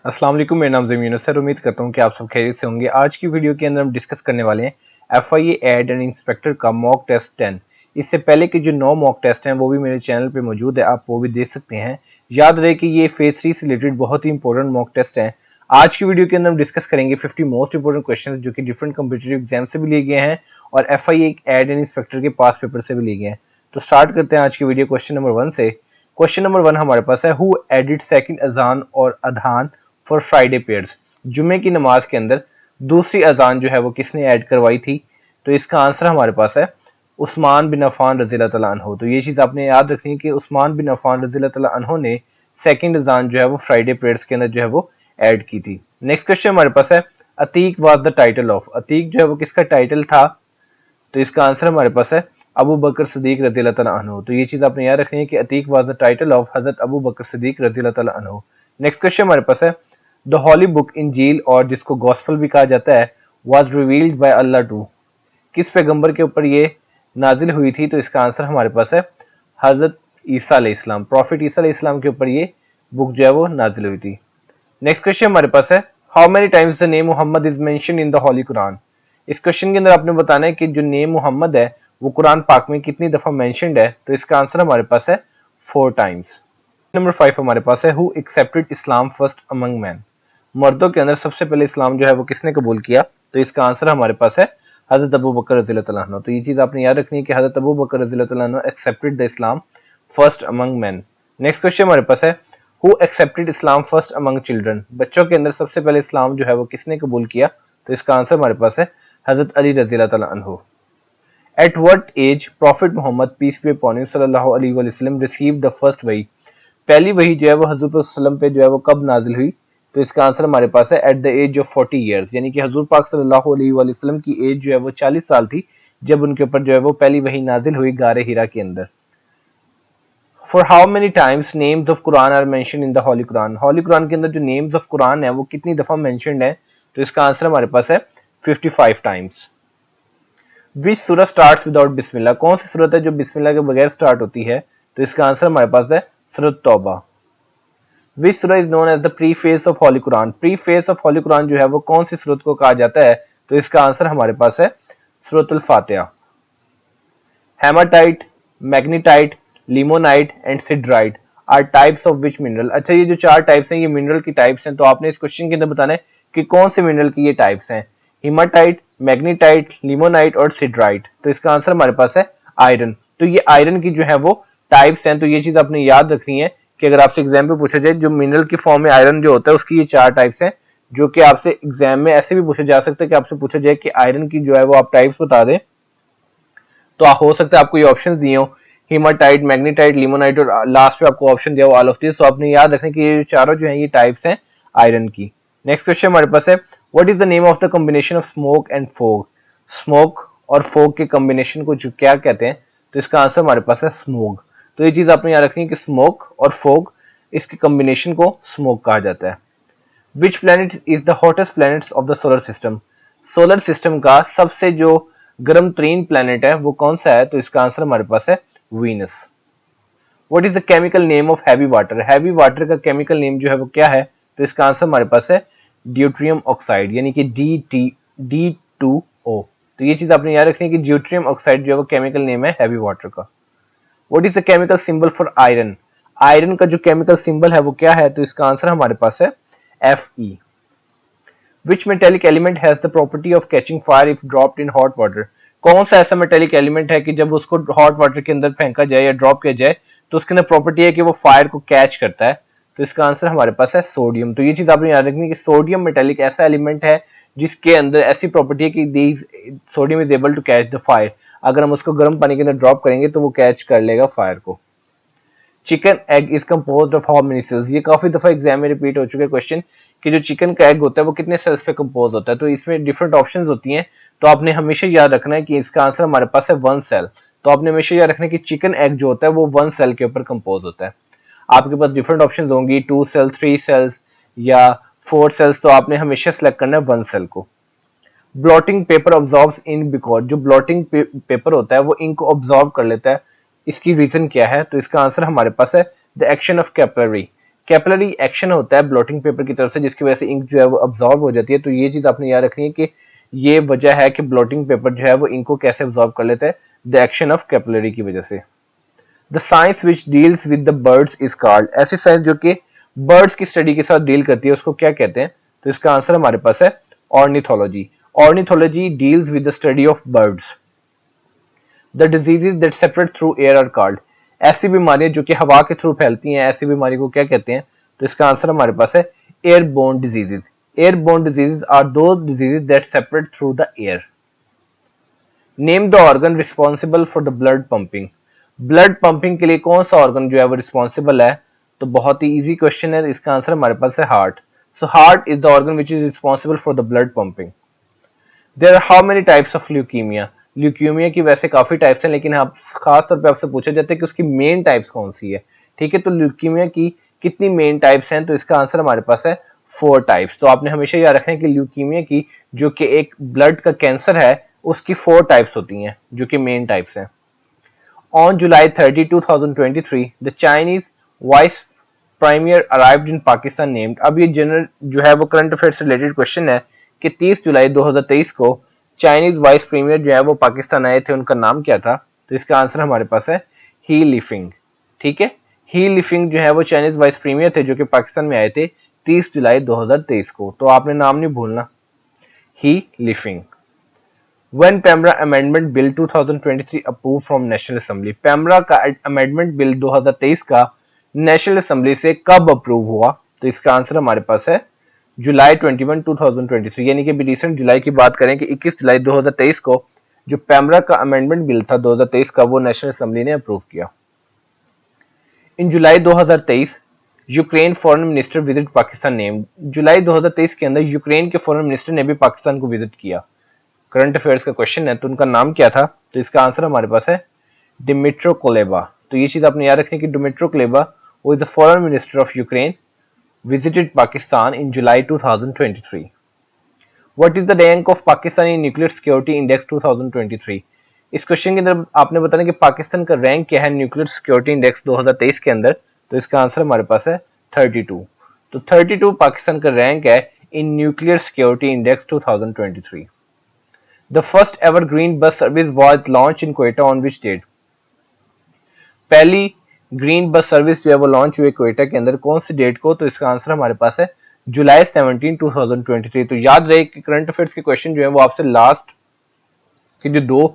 अस्सलाम वालेकुम, मेरा नाम ज़मीन सर। उम्मीद करता हूँ कि आप सब खैरियत से होंगे। आज की वीडियो के अंदर हम डिस्कस करने वाले हैं FIA एड एंड इंस्पेक्टर का मॉक टेस्ट 10। इससे पहले के जो 9 मॉक टेस्ट हैं वो भी मेरे चैनल पे मौजूद है, आप वो भी देख सकते हैं। याद रहे कि ये फेज 3 से रिलेटेड बहुत ही इंपॉर्टेंट मॉक टेस्ट हैं। आज की वीडियो के अंदर हम डिस्कस करेंगे 50 मोस्ट इंपॉर्टेंट क्वेश्चन जो कि डिफरेंट कॉम्पिटिटिव एग्जाम से भी लिए गए हैं और FIA एड एंड इंस्पेक्टर के पास पेपर से भी लिए गए हैं। तो स्टार्ट करते हैं आज की वीडियो क्वेश्चन नंबर 1 से। क्वेश्चन नंबर 1 हमारे पास है, हु एडिड सेकंड अजान और अधान फॉर फ्राइडे प्रेयर्स। जुम्मे की नमाज के अंदर दूसरी अजान जो है वो किसने ऐड करवाई थी? तो इसका आंसर हमारे पास है उस्मान बिन अफान रज़ियल्लाहु तआला अन्हु। तो ये चीज आपने याद रखनी है कि उस्मान बिन अफान रज़ियल्लाहु तआला अन्हु ने सेकंड अजान जो है वो फ्राइडे प्रेयर्स के अंदर जो है वो ऐड की थी। नेक्स्ट क्वेश्चन हमारे पास है, Atiq was the title of. Atiq जो है वो किसका टाइटल था? तो इसका आंसर हमारे पास है अबू बकर सिद्दीक रज़ियल्लाहु तआला अन्हु। तो ये चीज आपने याद रखनी है कि Atiq was the title of हजरत अबू बकर सिद्दीक रज़ियल्लाहु तआला अन्हु। नेक्स्ट क्वेश्चन हमारे पास है, द हॉली बुक इंजील और जिसको गॉस्पल भी कहा जाता है was revealed by Allah to. किस पैगंबर के ऊपर ये नाजिल हुई थी? तो इसका आंसर हमारे पास है हजरत ईसा अलैहिस्सलाम, प्रॉफिट ईसा अलैहिस्सलाम के ऊपर ये बुक जो है वो नाजिल हुई थी। नेक्स्ट क्वेश्चन हमारे पास है, how many times the name Muhammad is mention in the holy Quran. इस क्वेश्चन के अंदर आपने बताना है कि जो नेम मोहम्मद है वो कुरान पाक में कितनी दफा मेंशन्ड है। तो इसका आंसर हमारे पास है 4 टाइम्स। नंबर 5 हमारे पास है, who accepted Islam first among man. मर्दों के अंदर सबसे पहले इस्लाम जो है वो किसने कबूल किया? तो इसका आंसर हमारे पास है हजरत अबू बकर रज़ियल्लाहु तआला अन्हु। तो ये चीज आपने याद रखनी है कि हजरत अबू बकर रज़ियल्लाहु तआला अन्हु accepted the Islam first among man. Next question हमारे पास है, who accepted Islam first among children. बच्चों के अंदर सबसे पहले इस्लाम जो है वो किसने कबूल किया? तो इसका आंसर हमारे पास है हजरत अली रज़ियल्लाहु तआला अन्हु। At what age prophet Muhammad peace be upon him सल्लल्लाहु अलैहि वसल्लम रिसीव्ड द फर्स्ट वही। पहली वही जो है वो हजूर सल्लम पे जो है वो कब नाजिल हुई? तो इसका आंसर हमारे पास है at the age of 40 years, यानी कि हजूर पाक सल्लल्लाहु अलैहि वसल्लम की एज जो है वो 40 साल थी जब उनके ऊपर जो है वो पहली वही नाजिल हुई गारे हिरा के अंदर। For how many times names of Quran are mentioned in the holy Quran. Holy Quran के अंदर जो नेम्स ऑफ कुरान है वो कितनी दफा मेंशन्ड है? तो इसका आंसर हमारे पास है 55 टाइम्स। विच सूरह स्टार्ट्स विदाउट बिस्मिल्लाह। कौन सी सूरत है जो बिस्मिल्लाह के बगैर स्टार्ट होती है? तो इसका आंसर हमारे पास है सूरत तौबा। Which surah is known as the preface of holy Quran. Preface of holy Quran जो है वो कौन सी सूरत को कहा जाता है? तो इसका आंसर हमारे पास है Suratul Fatiha. Hematite, magnetite, limonite and siderite are types of which mineral. अच्छा, ये जो 4 टाइप्स हैं ये मिनरल की टाइप्स हैं। तो आपने इस क्वेश्चन के अंदर बताना है कि कौन से मिनरल की ये टाइप्स हैं। हिमाटाइट, मैग्नीटाइट, लिमोनाइट और सिडराइट। तो इसका आंसर हमारे पास है आयरन। तो ये आयरन की जो है वो टाइप्स हैं। तो ये चीज आपने याद रखनी है कि अगर आपसे एग्जाम पे पूछा जाए जो मिनरल की फॉर्म में आयरन जो होता है उसकी ये 4 टाइप्स हैं, जो कि आपसे एग्जाम में ऐसे भी पूछा जा सकता है कि आपसे पूछा जाए कि आयरन की जो है वो आप टाइप्स बता दें। तो हो सकता है आपको ये ऑप्शन दिए हो, हीमाटाइट, मैग्नीटाइट, लिमोनाइट और लास्ट में आपको ऑप्शन दिया हो ऑल ऑफ दिस। तो आपने याद रखना कि ये चारों जो है ये टाइप्स हैं आयरन की। नेक्स्ट क्वेश्चन हमारे पास है, what is the name of the combination of smoke and fog. Smoke और फोग के कॉम्बिनेशन को जो क्या कहते हैं? तो इसका आंसर हमारे पास है स्मोक। तो ये चीज आपने याद रखनी है कि स्मोक और फोग इसके कॉम्बिनेशन को स्मोक कहा जाता है। Which planet is the hottest planet of the solar system. Solar system का सबसे जो गर्म तरीन प्लैनेट है वो कौन सा है? तो इसका आंसर हमारे पास है Venus. What is the chemical name of heavy water. Heavy water का केमिकल नेम जो है वो क्या है? तो इसका आंसर हमारे पास है ड्यूट्रियम ऑक्साइड, यानी कि D2O। तो ये चीज आपने याद रखनी है कि ड्यूट्रियम ऑक्साइड जो है वो केमिकल नेम है हैवी वाटर का। What is the chemical symbol for iron. Iron का जो केमिकल सिंबल है वो क्या है? तो इसका आंसर हमारे पास है Fe। Which metallic element has the property of catching fire if dropped in hot water. कौन सा ऐसा मेटेलिक एलिमेंट है कि जब उसको हॉट वाटर के अंदर फेंका जाए या ड्रॉप किया जाए तो उसके अंदर प्रॉपर्टी है कि वो फायर को कैच करता है। तो इसका आंसर हमारे पास है सोडियम। तो ये चीज आपने याद रखनी है कि सोडियम मेटेलिक ऐसा एलिमेंट है जिसके अंदर ऐसी प्रॉपर्टी है कि sodium is able to catch the fire. अगर हम उसको गर्म पानी के अंदर ड्रॉप करेंगे तो वो कैच कर लेगा फायर को। Chicken egg is composed of how many cells. ये काफी दफा एग्जाम में रिपीट हो चुके क्वेश्चन कि जो चिकन का एग होता है वो कितने सेल्स पे कंपोज होता है। तो इसमें डिफरेंट ऑप्शंस होती हैं। तो आपने हमेशा याद रखना है कि इसका आंसर हमारे पास है 1 सेल। तो आपने हमेशा याद रखना है कि चिकन एग जो होता है वो 1 सेल के ऊपर कंपोज होता है। आपके पास डिफरेंट ऑप्शंस होंगी 2 सेल्स, 3 सेल्स या 4 सेल्स। तो आपने हमेशा सेलेक्ट करना है 1 सेल को। Blotting paper absorbs ink because. जो ब्लॉटिंग पेपर होता है वो इंक को ऑब्जॉर्ब कर लेता है, इसकी रीजन क्या है? तो इसका आंसर हमारे पास है the action of capillary. Capillary action होता है ब्लॉटिंग पेपर की तरफ से, जिसकी वजह से इंक जो है वो अब्जॉर्ब हो जाती है। तो ये चीज आपने याद रखनी है कि ये वजह है कि ब्लॉटिंग पेपर जो है वो इंक को कैसे अब्जॉर्ब कर लेता है, द एक्शन ऑफ कैपिलरी की वजह से। The science which deals with the birds is called, ऐसी साइंस जो कि बर्ड्स की स्टडी के साथ डील करती है उसको क्या कहते हैं? तो इसका आंसर हमारे पास है ornithology. Ornithology deals with the study of birds. The diseases that separate through air are called, ऐसी बीमारियां जो कि हवा के थ्रू फैलती हैं, ऐसी बीमारी को क्या कहते हैं? तो इसका आंसर हमारे पास है airborne diseases. Airborne diseases are those diseases that separate through the air. Name the organ responsible for the blood pumping, blood pumping के लिए कौन सा ऑर्गन जो है वो रिस्पॉन्सिबल है? तो बहुत ही इजी क्वेश्चन है, इसका आंसर हमारे पास है heart. So heart is the organ which is responsible for the blood pumping. There are how many types of leukemia, leukemia की वैसे काफी टाइप्स हैं, लेकिन आप खास तौर पे आपसे पूछा जाता है कि उसकी मेन टाइप्स कौन सी है। ठीक है, तो ल्यूकीमिया की कितनी मेन टाइप्स हैं? तो इसका आंसर हमारे पास है 4 टाइप्स। तो आपने हमेशा याद रखना है कि ल्यूकीमिया की जो कि एक ब्लड का कैंसर है उसकी 4 टाइप्स होती हैं जो कि मेन टाइप्स हैं। On July 30, 2023, the Chinese vice premier arrived in Pakistan named, अब ये जनरल जो है वो करंट अफेयर से रिलेटेड क्वेश्चन है कि 30 जुलाई 2023 को चाइनीज वाइस प्रीमियर जो है वो पाकिस्तान आए थे, उनका नाम क्या था? तो इसका आंसर हमारे पास है ही लिफिंग। ठीक है, ही लिफिंग जो है वो चाइनीज वाइस प्रीमियर थे जो कि पाकिस्तान में आए थे 30 जुलाई 2023 को। तो आपने नाम नहीं भूलना, ही लिफिंग। When PEMRA amendment bill 2023 approve from national assembly, PEMRA का अमेंडमेंट बिल 2023 का नेशनल असेंबली से कब अप्रूव हुआ? तो इसका आंसर हमारे पास है जुलाई 21, 2023, यानी कि भी रिसेंट जुलाई की बात करें कि 21 जुलाई 2023 को जो पैमरा का अमेंडमेंट बिल था 2023 का, वो नेशनल असेंबली ने अप्रूव किया। In July 2023 Ukraine foreign minister visit Pakistan name, जुलाई 2023 के अंदर यूक्रेन के फॉरेन मिनिस्टर ने भी पाकिस्तान को विजिट किया। करंट अफेयर्स का क्वेश्चन है, तो उनका नाम क्या था? तो इसका आंसर हमारे पास है डिमिट्रो कुलेबा। तो ये चीज आपने याद रखनी कि डिमिट्रो कुलेबा वो is the foreign minister of Ukraine visited Pakistan in July 2023। What is the rank of Pakistan in nuclear security index 2023? इस क्वेश्चन के अंदर आपने बताना कि पाकिस्तान का रैंक क्या है न्यूक्लियर सिक्योरिटी इंडेक्स 2023 के अंदर। तो इसका आंसर हमारे पास है 32। तो 32 पाकिस्तान का रैंक है in nuclear security index 2023। The first ever green bus service was launched in Quetta on which date? पहली ग्रीन बस सर्विस जो है वो लॉन्च हुई क्वेटा के अंदर कौन सी डेट को? तो इसका आंसर हमारे पास है जुलाई 17, 2023। तो याद रहे कि करंट अफेयर्स के क्वेश्चन जो है वो आपसे लास्ट के जो 2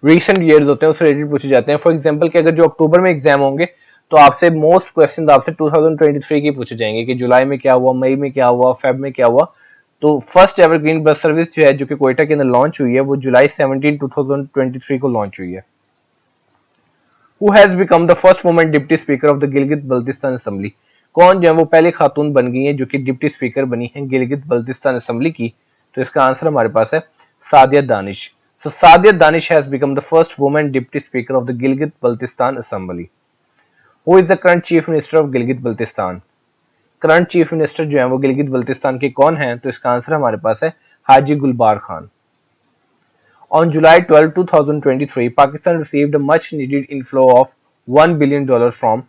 रीसेंट ईयर्स होते हैं उससे रिलेटेड पूछे जाते हैं। फॉर एग्जांपल कि अगर जो अक्टूबर में एग्जाम होंगे तो आपसे मोस्ट क्वेश्चन आपसे 2023 के पूछे जाएंगे कि जुलाई में क्या हुआ, मई में क्या हुआ, फेब में क्या हुआ। तो first ever green bus service जो है जो कि क्वेटा के अंदर लॉन्च हुई है वो जुलाई 17, 2023 को लॉन्च हुई है। Who has become the first woman deputy speaker of the Gilgit Baltistan assembly, कौन जो है वो पहले खातून बन गई है जो कि डिप्टी स्पीकर बनी है गिलगित बल्तिस्तान असेंबली की? तो इसका आंसर हमारे पास है Sadia Danish. So Sadia Danish has become the first woman deputy speaker of the Gilgit-Baltistan Assembly. Who is the current chief minister of Gilgit-Baltistan? Current chief minister जो है वो गिलगित बल्तिस्तान के कौन हैं? तो इसका आंसर हमारे पास है हाजी गुलबार Khan. On July 12, 2023, Pakistan received a much needed inflow of $1 billion from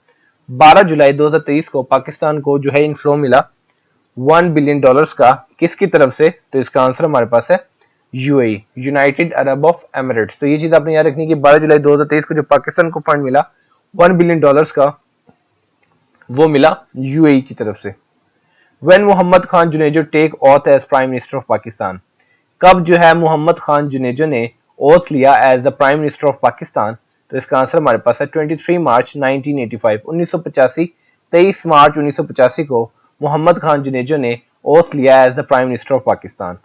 12 जुलाई 2023 को पाकिस्तान को जो है इनफ्लो मिला $1 बिलियन का, किसकी तरफ से? तो इसका आंसर हमारे पास है UAE, United Arab of Emirates. तो ये चीज आपने याद रखनी कि 12 जुलाई 2023 को जो पाकिस्तान को फंड मिला $1 बिलियन का, वो मिला यूएई की तरफ से। When Muhammad Khan Junejo take oath as prime minister of Pakistan, कब जो है मोहम्मद खान जुनेजो ने ओथ लिया as the prime minister of Pakistan? तो इसका आंसर हमारे पास है 23 मार्च 1985, 1985, 23 मार्च 1985 को मोहम्मद खान जुनेजो ने ओथ लिया as the prime minister of Pakistan.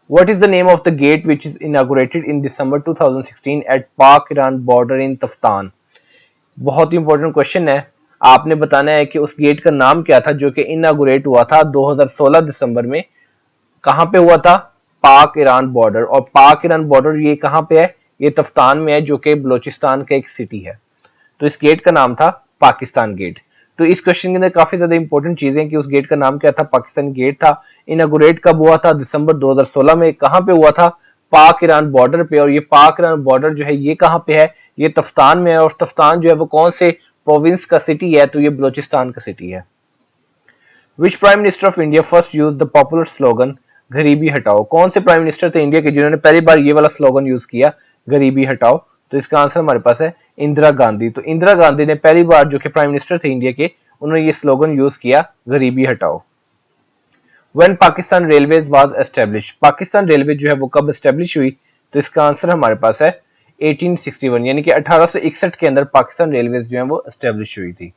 What is the name of the gate which is inaugurated in December 2016 at Pak-Iran border in Taftan? बहुत ही इंपॉर्टेंट क्वेश्चन है, आपने बताना है कि उस गेट का नाम क्या था जो कि इनागुरेट हुआ था 2016 दिसंबर में। कहां पे हुआ था? पाक ईरान बॉर्डर। और पाक ईरान बॉर्डर ये कहां पे है? ये तफ्तान में है जो कि बलोचिस्तान का एक सिटी है। तो इस गेट का नाम था पाकिस्तान गेट। तो इस क्वेश्चन के अंदर काफी ज्यादा इंपॉर्टेंट चीजें कि उस गेट का नाम क्या था? पाकिस्तान गेट था। इनागुरेट कब हुआ था? दिसंबर 2016 में। कहां पे हुआ था? पाक ईरान बॉर्डर पे। और ये पाक ईरान बॉर्डर जो है ये कहां पे है? ये तफ्तान में है। और तफ्तान जो है वो कौन से प्रोविंस का सिटी है? तो ये बलोचिस्तान का सिटी है। Which prime minister of India first use the popular slogan Garibi Hatao? कौन से प्राइम मिनिस्टर थे इंडिया के जिन्होंने पहली बार ये वाला स्लोगन यूज किया, गरीबी हटाओ? तो इसका आंसर हमारे पास है इंदिरा गांधी। तो इंदिरा गांधी ने पहली बार, जो कि प्राइम मिनिस्टर थे इंडिया के, उन्होंने ये स्लोगन यूज किया, गरीबी हटाओ। When Pakistan railway was establish, Pakistan railway जो है वो कब एस्टेब्लिश हुई? तो इसका आंसर हमारे पास है 1861, यानी कि 1861 के अंदर पाकिस्तान रेलवेज जो है वो एस्टेब्लिश हुई थी।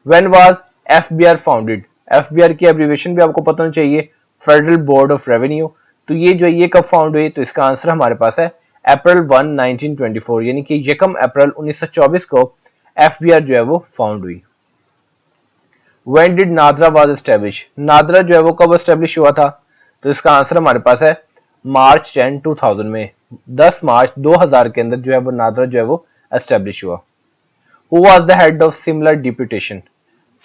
When was FBR founded? FBR की एब्रीविएशन भी आपको पता होना चाहिए, फेडरल बोर्ड ऑफ रेवेन्यू। तो ये जो है ये कब फाउंड हुई? तो इसका आंसर हमारे पास है अप्रैल 1, 1924, यानी कि 1 अप्रैल 1924 को FBR जो है वो फाउंड हुई। When did NADRA was established? NADRA जो है वो कब एस्टेब्लिश हुआ था? तो इसका आंसर हमारे पास है मार्च 10, 2000 में, 10 मार्च 2000 के अंदर जो है वो नादरा जो है वो एस्टेब्लिश हुआ। Who was the head of Simla deputation?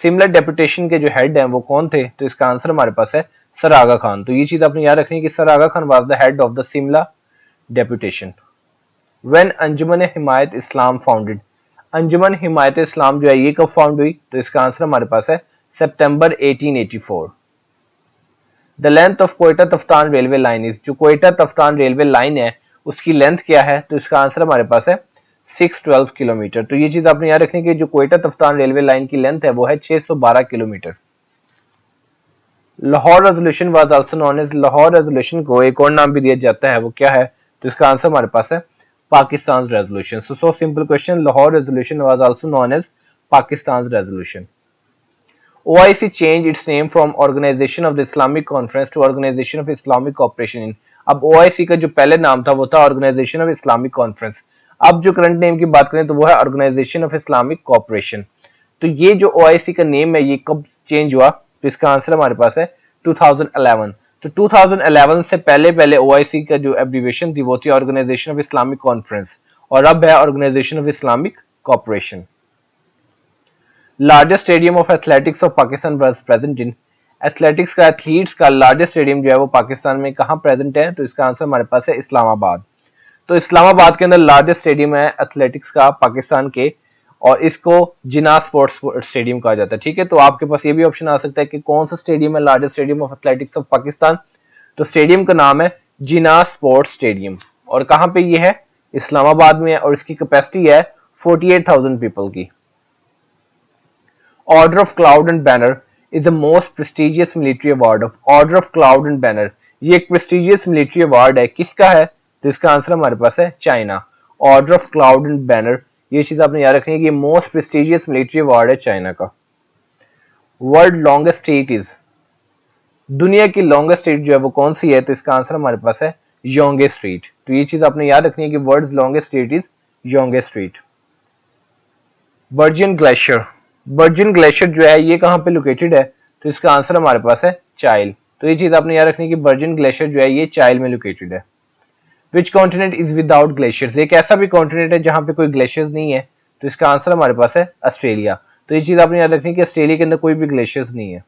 Simla deputation के जो हेड हैं वो कौन थे? तो इसका आंसर हमारे पास है सर आगा खान। तो ये चीज आपने याद रखनी है कि sir Aga Khan was the head of the Simla deputation. When Anjuman Himayat Islam founded? Anjuman Himayat Islam जो है ये कब फाउंड हुई? तो इसका आंसर हमारे पास है सितंबर 1884। The length of Quetta Taftan railway line is, जो कोयटा तफ्तान रेलवे लाइन है उसकी लेंथ क्या है? तो इसका आंसर हमारे पास है 612 किलोमीटर। तो ये चीज आपने याद रखनी है कि जो कोयटा तफ्तान रेलवे लाइन की लेंथ है वो है 612 kilometre. Lahore resolution was also known as, Lahore resolution को एक और नाम भी दिया जाता है, वो क्या है? तो इसका आंसर हमारे पास है Pakistan resolution. So simple question, Lahore resolution was also known as Pakistan resolution. OIC changed its name from Organization of the Islamic Conference to Organization of Islamic Cooperation in। अब OIC का जो पहले नाम था वो था Organization of Islamic Conference। अब जो करंट नेम की बात करें तो वो है Organization of Islamic Cooperation। तो ये जो OIC का नेम है ये कब चेंज हुआ? तो इसका आंसर हमारे पास है 2011। तो 2011 से पहले OIC का जो एब्रीविएशन थी वो थी ऑर्गेनाइजेशन ऑफ इस्लामिक कॉन्फ्रेंस, और अब है organisation of Islamic corporation. Largest stadium of athletics of Pakistan was present in, athletics का, एथलीट्स का लार्जेस्ट स्टेडियम जो है वो पाकिस्तान में कहां प्रेजेंट है? तो इसका आंसर हमारे पास है इस्लामाबाद। तो इस्लामाबाद के अंदर लार्जेस्ट स्टेडियम है एथलेटिक्स का पाकिस्तान के, और इसको जिन्ना स्पोर्ट्स स्टेडियम कहा जाता है। ठीक है, तो आपके पास ये भी ऑप्शन आ सकता है कि कौन सा स्टेडियम है largest stadium of athletics of Pakistan. तो स्टेडियम का नाम है जिन्ना स्पोर्ट्स स्टेडियम, और कहां पे ये है? इस्लामाबाद में है, और इसकी कैपेसिटी है 48,000 पीपल की। Order of Cloud and Banner is the most prestigious military award of, Order of Cloud and Banner ये एक prestigious military award है, किसका है? तो इसका आंसर हमारे पास है China. Order of Cloud and Banner, ये चीज आपने याद रखनी है कि मोस्ट प्रेस्टिजियस मिलिट्री अवार्ड है चाइना का। वर्ल्ड लॉन्गेस्ट स्ट्रीट इज, दुनिया की लॉन्गेस्ट स्ट्रीट जो है वो कौन सी है? तो इसका आंसर हमारे पास है योंगे स्ट्रीट। तो ये चीज आपने याद रखनी है कि world longest street is Yonge Street. Virgin glacier, virgin glacier जो है ये कहां पे लोकेटेड है? तो इसका आंसर हमारे पास है चाइल। तो ये चीज आपने याद रखनी है कि वर्जिन ग्लेशियर जो है ये चाइल में लोकेटेड है। Which continent is without glaciers, एक ऐसा भी कॉन्टिनेंट है जहां पे कोई ग्लेशियर्स नहीं है? तो इसका आंसर हमारे पास है ऑस्ट्रेलिया। तो ये चीज आपने याद रखनी है कि ऑस्ट्रेलिया के अंदर कोई भी ग्लेशियर्स नहीं है।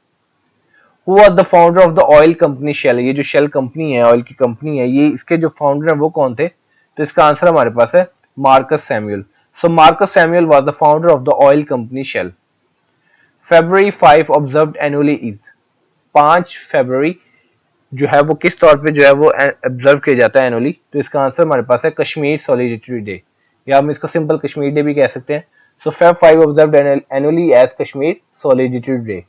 Who was the founder of the oil company Shell, ये जो शेल कंपनी है, ऑयल की कंपनी है, ये इसके जो फाउंडर है वो कौन थे? तो इसका आंसर हमारे पास है Marcus Samuel. So Marcus Samuel was the founder of the oil company Shell. February 5 observed annually is, 5 फरवरी जो है वो किस तौर पे जो है वो ऑब्जर्व किया जाता है एनुअली? तो इसका आंसर हमारे पास है कश्मीर सॉलिडेरिटी डे, या हम इसको सिंपल कश्मीर डे भी कह सकते हैं। So Feb 5 observed annually as Kashmir solidarity day.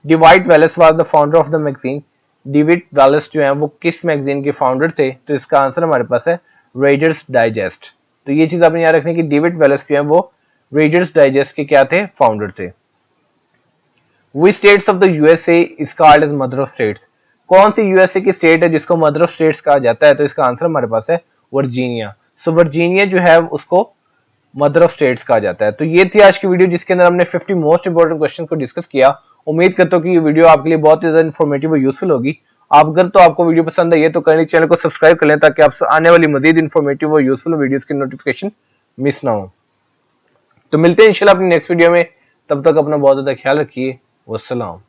DeWitt Wallace was the founder of the magazine, DeWitt Wallace जो है वो किस मैगजीन के फाउंडर थे? तो इसका आंसर हमारे पास है रीडर्स डाइजेस्ट। तो ये चीज आपने याद रखनी है कि डिविड वेलेस जो है वो रीडर्स डाइजेस्ट के क्या थे? फाउंडर थे। Which states of the USA is called as mother of states, कौन सी यूएसए की स्टेट है जिसको मदर ऑफ स्टेट्स कहा जाता है? तो इसका आंसर हमारे पास है वर्जीनिया। सो वर्जीनिया जो है उसको मदर ऑफ स्टेट्स कहा जाता है। तो ये थी आज की वीडियो जिसके अंदर हमने 50 मोस्ट इंपोर्टेंट क्वेश्चन को डिस्कस किया। उम्मीद करता हूँ कि ये वीडियो आपके लिए बहुत ही ज्यादा इन्फॉर्मेटिव और यूजफुल होगी। आप अगर तो आपको वीडियो पसंद आई है तो करें चैनल को सब्सक्राइब कर लें ताकि आपसे आने वाली मजीद इन्फॉर्मेटिव और यूजफुल वीडियोस की नोटिफिकेशन मिस ना हो। तो मिलते हैं इंशाल्लाह अपनी नेक्स्ट वीडियो में, तब तक अपना बहुत ज्यादा ख्याल रखिए। वस्सलाम।